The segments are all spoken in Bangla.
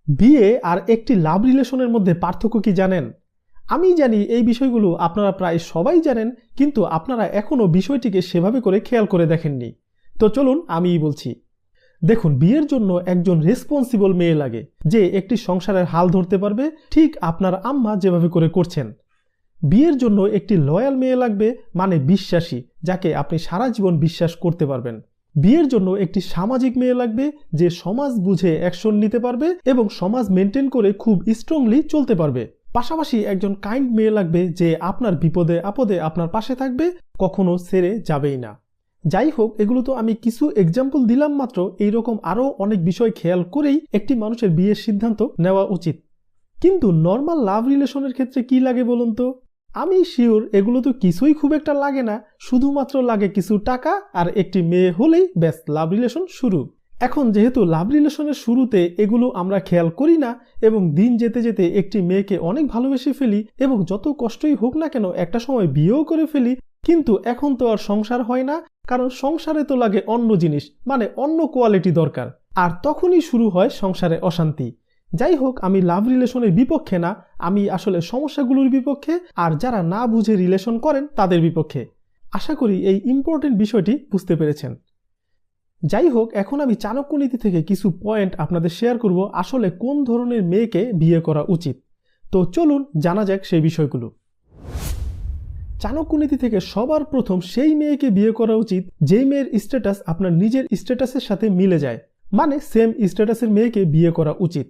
বিয়ে আর একটি লাভ রিলেশনের মধ্যে পার্থক্য কি জানেন? আমি জানি এই বিষয়গুলো আপনারা প্রায় সবাই জানেন, কিন্তু আপনারা এখনো বিষয়টিকে সেভাবে করে খেয়াল করে দেখেননি। তো চলুন আমিই বলছি। দেখুন, বিয়ের জন্য একজন রেসপন্সিবল মেয়ে লাগে, যে একটি সংসারের হাল ধরতে পারবে, ঠিক আপনার আম্মা যেভাবে করে করছেন। বিয়ের জন্য একটি লয়াল মেয়ে লাগবে, মানে বিশ্বাসী, যাকে আপনি সারা জীবন বিশ্বাস করতে পারবেন। বিয়ের জন্য একটি সামাজিক মেয়ে লাগবে, যে সমাজ বুঝে অ্যাকশন নিতে পারবে এবং সমাজ মেনটেন করে খুব স্ট্রংলি চলতে পারবে। পাশাপাশি একজন কাইন্ড মেয়ে লাগবে, যে আপনার বিপদে আপদে আপনার পাশে থাকবে, কখনো ছেড়ে যাবেই না। যাই হোক, এগুলো তো আমি কিছু এক্সাম্পল দিলাম মাত্র। এইরকম আরও অনেক বিষয় খেয়াল করেই একটি মানুষের বিয়ের সিদ্ধান্ত নেওয়া উচিত। কিন্তু নর্মাল লাভ রিলেশনের ক্ষেত্রে কি লাগে বলুন তো? আমি শিওর এগুলো তো কিছুই খুব একটা লাগে না, শুধুমাত্র লাগে কিছু টাকা আর একটি মেয়ে হলেই ব্যাস লাভ রিলেশন শুরু। এখন যেহেতু লাভ রিলেশনের শুরুতে এগুলো আমরা খেয়াল করি না, এবং দিন যেতে যেতে একটি মেয়েকে অনেক ভালোবেসে ফেলি, এবং যত কষ্টই হোক না কেন একটা সময় বিয়েও করে ফেলি, কিন্তু এখন তো আর সংসার হয় না, কারণ সংসারে তো লাগে অন্য জিনিস, মানে অন্য কোয়ালিটি দরকার। আর তখনই শুরু হয় সংসারে অশান্তি। যাই হোক, আমি লাভ রিলেশনের বিপক্ষে না, আমি আসলে সমস্যাগুলোর বিপক্ষে, আর যারা না বুঝে রিলেশন করেন তাদের বিপক্ষে। আশা করি এই ইম্পর্টেন্ট বিষয়টি বুঝতে পেরেছেন। যাই হোক, এখন আমি চাণক্যনীতি থেকে কিছু পয়েন্ট আপনাদের শেয়ার করব, আসলে কোন ধরনের মেয়েকে বিয়ে করা উচিত। তো চলুন জানা যাক সেই বিষয়গুলো। চাণক্যনীতি থেকে সবার প্রথম সেই মেয়েকে বিয়ে করা উচিত যেই মেয়ের স্ট্যাটাস আপনার নিজের স্ট্যাটাসের সাথে মিলে যায়, মানে সেম স্ট্যাটাসের মেয়েকে বিয়ে করা উচিত।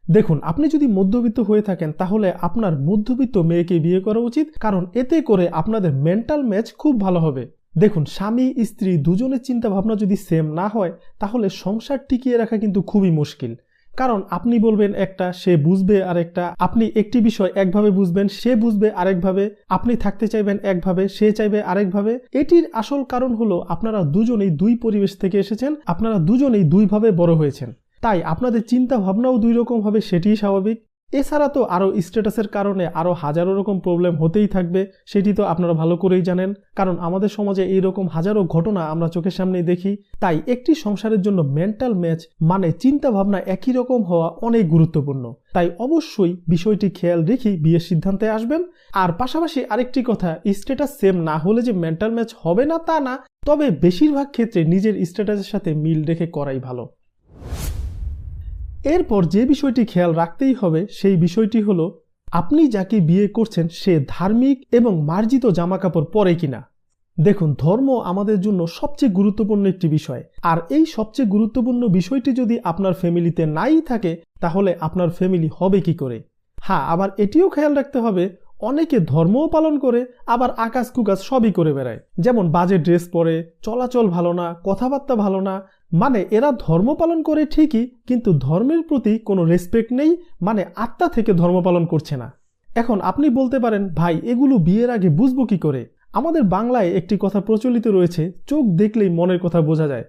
দেখুন, আপনি যদি মধ্যবিত্ত হয়ে থাকেন তাহলে আপনার মধ্যবিত্ত মেয়েকে বিয়ে করা উচিত, কারণ এতে করে আপনাদের মেন্টাল ম্যাচ খুব ভালো হবে। দেখুন, স্বামী স্ত্রী দুজনের চিন্তা ভাবনা যদি সেম না হয়, তাহলে সংসার টিকিয়ে রাখা কিন্তু খুবই মুশকিল। কারণ আপনি বলবেন একটা, সে বুঝবে আরেকটা। আপনি একটি বিষয় একভাবে বুঝবেন, সে বুঝবে আরেকভাবে। আপনি থাকতে চাইবেন একভাবে, সে চাইবে আরেকভাবে। এটির আসল কারণ হলো আপনারা দুজনেই দুই পরিবেশ থেকে এসেছেন, আপনারা দুজনেই দুইভাবে বড় হয়েছেন, তাই আপনাদের চিন্তা ভাবনাও দুই রকম হবে, সেটিই স্বাভাবিক। এছাড়া তো আরও স্ট্যাটাসের কারণে আরও হাজারো রকম প্রবলেম হতেই থাকবে, সেটি তো আপনারা ভালো করেই জানেন, কারণ আমাদের সমাজে এইরকম হাজারো ঘটনা আমরা চোখের সামনেই দেখি। তাই একটি সংসারের জন্য মেন্টাল ম্যাচ, মানে চিন্তা ভাবনা একই রকম হওয়া অনেক গুরুত্বপূর্ণ। তাই অবশ্যই বিষয়টি খেয়াল রেখে বিয়ের সিদ্ধান্তে আসবেন। আর পাশাপাশি আরেকটি কথা, স্ট্যাটাস সেম না হলে যে মেন্টাল ম্যাচ হবে না তা না, তবে বেশিরভাগ ক্ষেত্রে নিজের স্ট্যাটাসের সাথে মিল রেখে করাই ভালো। এরপর যে বিষয়টি খেয়াল রাখতেই হবে সেই বিষয়টি হলো, আপনি যাকে বিয়ে করছেন সে ধার্মিক এবং মার্জিত জামাকাপড় পরে কিনা। দেখুন, ধর্ম আমাদের জন্য সবচেয়ে গুরুত্বপূর্ণ একটি বিষয়, আর এই সবচেয়ে গুরুত্বপূর্ণ বিষয়টি যদি আপনার ফ্যামিলিতে নাই থাকে, তাহলে আপনার ফ্যামিলি হবে কি করে? হ্যাঁ, আবার এটিও খেয়াল রাখতে হবে, অনেকে ধর্মও পালন করে, আবার আকাশ কুকাশ সবই করে বেড়ায়। যেমন বাজে ড্রেস পরে, চলাচল ভালো না, কথাবার্তা ভালো না, মানে এরা ধর্ম পালন করে ঠিকই, কিন্তু ধর্মের প্রতি কোনো রেসপেক্ট নেই, মানে আত্মা থেকে ধর্ম পালন করছে না। এখন আপনি বলতে পারেন, ভাই এগুলো বিয়ের আগে বুঝবো কি করে? আমাদের বাংলায় একটি কথা প্রচলিত রয়েছে, চোখ দেখলেই মনের কথা বোঝা যায়।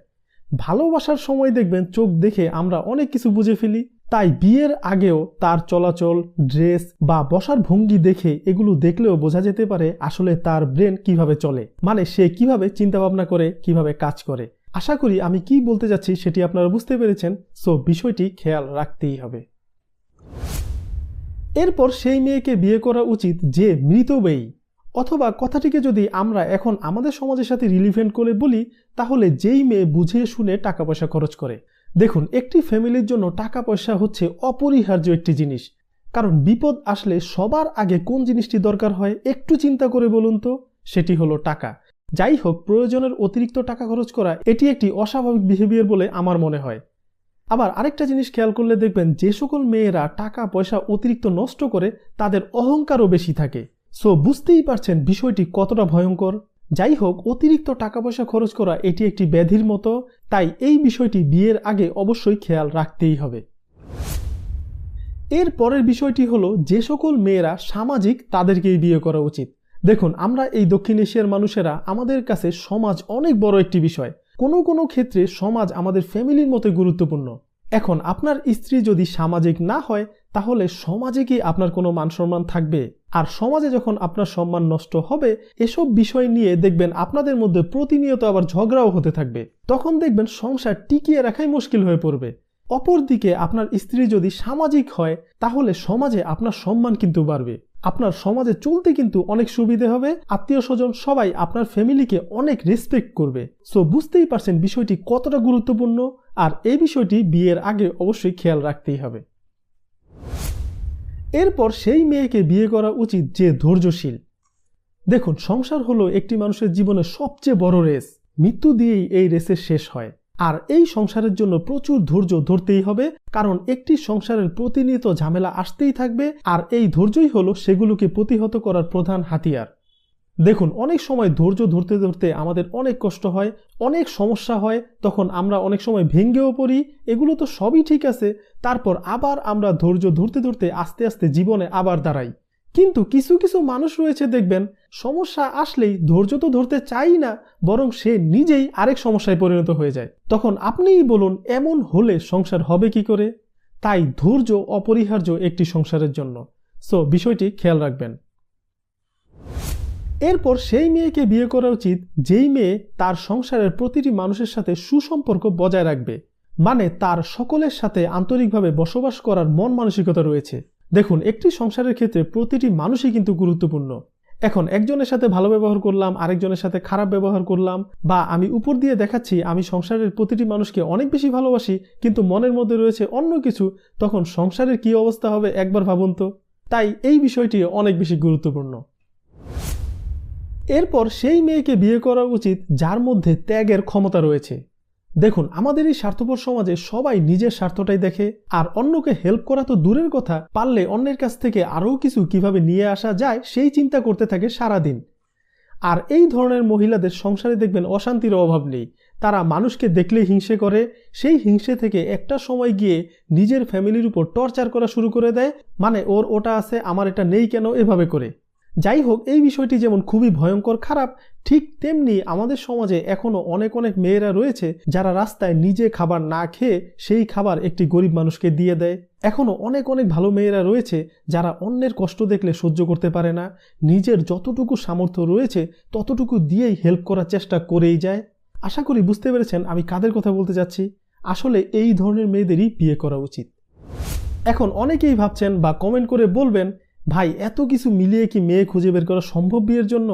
ভালোবাসার সময় দেখবেন চোখ দেখে আমরা অনেক কিছু বুঝে ফেলি, তাই বিয়ের আগেও তার চলাচল, ড্রেস বা বসার ভঙ্গি দেখে এগুলো দেখলেও বোঝা যেতে পারে আসলে তার ব্রেন কিভাবে চলে, মানে সে কিভাবে চিন্তা ভাবনা করে, কিভাবে কাজ করে। আশা করি আমি কি বলতে যাচ্ছি সেটি আপনারা বুঝতে পেরেছেন। সো বিষয়টি খেয়াল রাখতেই হবে। এরপর সেই মেয়েকে বিয়ে করা উচিত যে মৃতব্যয়ী, অথবা কথাটিকে যদি আমরা এখন আমাদের সমাজের সাথে রিলিভেন্ট করে বলি, তাহলে যেই মেয়ে বুঝে শুনে টাকা পয়সা খরচ করে। দেখুন, একটি ফ্যামিলির জন্য টাকা পয়সা হচ্ছে অপরিহার্য একটি জিনিস, কারণ বিপদ আসলে সবার আগে কোন জিনিসটি দরকার হয় একটু চিন্তা করে বলুন তো, সেটি হলো টাকা। যাই হোক, প্রয়োজনের অতিরিক্ত টাকা খরচ করা এটি একটি অস্বাভাবিক বিহেভিয়ার বলে আমার মনে হয়। আবার আরেকটা জিনিস খেয়াল করলে দেখবেন, যে সকল মেয়েরা টাকা পয়সা অতিরিক্ত নষ্ট করে তাদের অহংকারও বেশি থাকে। সো বুঝতেই পারছেন বিষয়টি কতটা ভয়ঙ্কর। যাই হোক, অতিরিক্ত টাকা পয়সা খরচ করা এটি একটি ব্যাধির মতো, তাই এই বিষয়টি বিয়ের আগে অবশ্যই খেয়াল রাখতেই হবে। এর পরের বিষয়টি হলো, যে সকল মেয়েরা সামাজিক তাদেরকেই বিয়ে করা উচিত। দেখুন, আমরা এই দক্ষিণ এশিয়ার মানুষেরা, আমাদের কাছে সমাজ অনেক বড় একটি বিষয়। কোনো কোনো ক্ষেত্রে সমাজ আমাদের ফ্যামিলির মতো গুরুত্বপূর্ণ। এখন আপনার স্ত্রী যদি সামাজিক না হয়, তাহলে সমাজে কি আপনার কোনো মান সম্মান থাকবে? আর সমাজে যখন আপনার সম্মান নষ্ট হবে, এসব বিষয় নিয়ে দেখবেন আপনাদের মধ্যে প্রতিনিয়ত আবার ঝগড়াও হতে থাকবে। তখন দেখবেন সংসার টিকিয়ে রাখাই মুশকিল হয়ে পড়বে। অপরদিকে আপনার স্ত্রী যদি সামাজিক হয় তাহলে সমাজে আপনার সম্মান কিন্তু বাড়বে, আপনার সমাজে চলতে কিন্তু অনেক সুবিধে হবে, আত্মীয় স্বজন সবাই আপনার ফ্যামিলিকে অনেক রেসপেক্ট করবে। সো বুঝতেই পারছেন বিষয়টি কতটা গুরুত্বপূর্ণ, আর এই বিষয়টি বিয়ের আগে অবশ্যই খেয়াল রাখতেই হবে। এরপর সেই মেয়েকে বিয়ে করা উচিত যে ধৈর্যশীল। দেখুন, সংসার হলো একটি মানুষের জীবনের সবচেয়ে বড় রেস, মৃত্যু দিয়েই এই রেসের শেষ হয়। আর এই সংসারের জন্য প্রচুর ধৈর্য ধরতেই হবে, কারণ একটি সংসারের প্রতিনিয়ত ঝামেলা আসতেই থাকবে, আর এই ধৈর্যই হলো সেগুলোকে প্রতিহত করার প্রধান হাতিয়ার। দেখুন, অনেক সময় ধৈর্য ধরতে ধরতে আমাদের অনেক কষ্ট হয়, অনেক সমস্যা হয়, তখন আমরা অনেক সময় ভেঙেও পড়ি, এগুলো তো সবই ঠিক আছে, তারপর আবার আমরা ধৈর্য ধরতে ধরতে আস্তে আস্তে জীবনে আবার দাঁড়াই। কিন্তু কিছু কিছু মানুষ রয়েছে দেখবেন, সমস্যা আসলেই ধৈর্য তো ধরতে চাই না, বরং সে নিজেই আরেক সমস্যায় পরিণত হয়ে যায়। তখন আপনিই বলুন, এমন হলে সংসার হবে কি করে? তাই ধৈর্য অপরিহার্য একটি সংসারের জন্য। সো বিষয়টি খেয়াল রাখবেন। এরপর সেই মেয়েকে বিয়ে করা উচিত যেই মেয়ে তার সংসারের প্রতিটি মানুষের সাথে সুসম্পর্ক বজায় রাখবে, মানে তার সকলের সাথে আন্তরিকভাবে বসবাস করার মন মানসিকতা রয়েছে। দেখুন, একটি সংসারের ক্ষেত্রে প্রতিটি মানুষই কিন্তু গুরুত্বপূর্ণ। এখন একজনের সাথে ভালো ব্যবহার করলাম, আরেকজনের সাথে খারাপ ব্যবহার করলাম, বা আমি উপর দিয়ে দেখাচ্ছি আমি সংসারের প্রতিটি মানুষকে অনেক বেশি ভালোবাসি, কিন্তু মনের মধ্যে রয়েছে অন্য কিছু, তখন সংসারের কি অবস্থা হবে একবার ভাবুন তো। তাই এই বিষয়টি অনেক বেশি গুরুত্বপূর্ণ। এরপর সেই মেয়েকে বিয়ে করা উচিত যার মধ্যে ত্যাগের ক্ষমতা রয়েছে। দেখুন, আমাদের এই স্বার্থপর সমাজে সবাই নিজের স্বার্থটাই দেখে, আর অন্যকে হেল্প করা তো দূরের কথা, পারলে অন্যের কাছ থেকে আরও কিছু কিভাবে নিয়ে আসা যায় সেই চিন্তা করতে থাকে সারাদিন। আর এই ধরনের মহিলাদের সংসারে দেখবেন অশান্তির অভাব নেই, তারা মানুষকে দেখলেই হিংসে করে, সেই হিংসে থেকে একটা সময় গিয়ে নিজের ফ্যামিলির উপর টর্চার করা শুরু করে দেয়, মানে ওর ওটা আছে আমার এটা নেই কেন, এভাবে করে। যাই হোক, এই বিষয়টি যেমন খুবই ভয়ঙ্কর খারাপ, ঠিক তেমনি আমাদের সমাজে এখনো অনেক অনেক মেয়েরা রয়েছে যারা রাস্তায় নিজে খাবার না খেয়ে সেই খাবার একটি গরিব মানুষকে দিয়ে দেয়। এখনো অনেক অনেক ভালো মেয়েরা রয়েছে যারা অন্যের কষ্ট দেখলে সহ্য করতে পারে না, নিজের যতটুকু সামর্থ্য রয়েছে ততটুকু দিয়েই হেল্প করার চেষ্টা করেই যায়। আশা করি বুঝতে পেরেছেন আমি কাদের কথা বলতে যাচ্ছি। আসলে এই ধরনের মেয়েদেরই বিয়ে করা উচিত। এখন অনেকেই ভাবছেন বা কমেন্ট করে বলবেন, ভাই এত কিছু মিলিয়ে কি মেয়ে খুঁজে বের করা সম্ভব বিয়ের জন্য?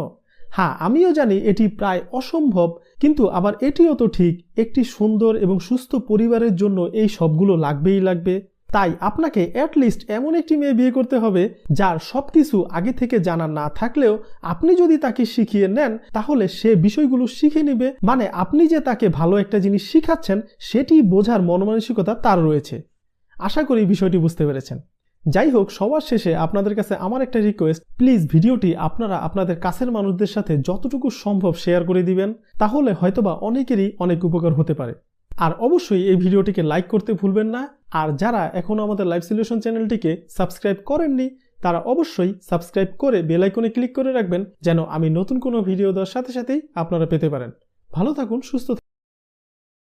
হ্যাঁ, আমিও জানি এটি প্রায় অসম্ভব, কিন্তু আবার এটিও তো ঠিক, একটি সুন্দর এবং সুস্থ পরিবারের জন্য এই সবগুলো লাগবেই লাগবে। তাই আপনাকে অ্যাটলিস্ট এমন একটি মেয়ে বিয়ে করতে হবে যার সবকিছু আগে থেকে জানা না থাকলেও আপনি যদি তাকে শিখিয়ে নেন তাহলে সে বিষয়গুলো শিখে নেবে, মানে আপনি যে তাকে ভালো একটা জিনিস শিখাচ্ছেন সেটি বোঝার মনমানসিকতা তার রয়েছে। আশা করি বিষয়টি বুঝতে পেরেছেন। যাই হোক, সবার শেষে আপনাদের কাছে আমার একটা রিকোয়েস্ট, প্লিজ ভিডিওটি আপনারা আপনাদের কাছের মানুষদের সাথে যতটুকু সম্ভব শেয়ার করে দিবেন, তাহলে হয়তোবা অনেকেরই অনেক উপকার হতে পারে। আর অবশ্যই এই ভিডিওটিকে লাইক করতে ভুলবেন না, আর যারা এখনও আমাদের লাইফ সলিউশন চ্যানেলটিকে সাবস্ক্রাইব করেননি তারা অবশ্যই সাবস্ক্রাইব করে বেল আইকনে ক্লিক করে রাখবেন, যেন আমি নতুন কোনো ভিডিও দেওয়ার সাথে সাথেই আপনারা পেতে পারেন। ভালো থাকুন, সুস্থ থাকুন।